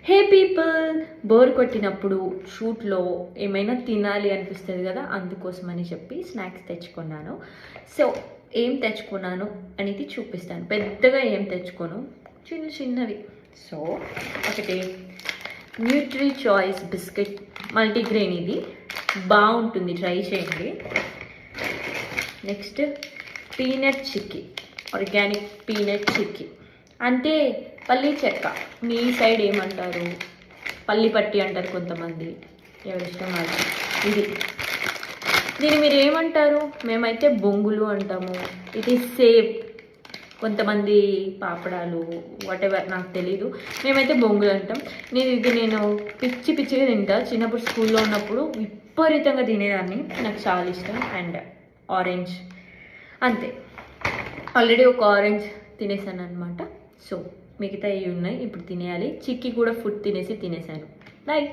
హే people, bore కొట్టినప్పుడు షూట్లో ఏమైనా తినాలి అనిపిస్తుంది కదా, అందుకోసమని చెప్పి స్నాక్స్ తెచ్చుకున్నాను. సో ఏం తెచ్చుకున్నాను అనేది చూపిస్తాను. పెద్దగా ఏం తెచ్చుకోను, చిన్న చిన్నవి. సో ఒకటి న్యూట్రీ చాయిస్ బిస్కెట్ మల్టీగ్రెయిన్, ఇది బాగుంటుంది, ట్రై చేయండి. Next peanut chikki, organic peanut chikki అంటే పల్లి చెక్క, మీ సైడ్ ఏమంటారు? పల్లి పట్టి అంటారు కొంతమంది, ఎవరిష్టం వాళ్ళు. దీన్ని మీరు ఏమంటారు? మేమైతే బొంగులు అంటాము. ఇది సేవ్, కొంతమంది పాపడాలు, వాటెవర్, నాకు తెలీదు. మేమైతే బొంగులు అంటాం. నేను పిచ్చిగా తింటా. చిన్నప్పుడు స్కూల్లో ఉన్నప్పుడు విపరీతంగా తినేదాన్ని, నాకు చాలా ఇష్టం. అండ్ ఆరెంజ్ అంతే, ఆల్రెడీ ఒక ఆరెంజ్ తినేసాను అనమాట. సో మిగతా ఇవి ఉన్నాయి, ఇప్పుడు తినేయాలి. చిక్కీ కూడా ఫుడ్ తినేసాను. బాయ్.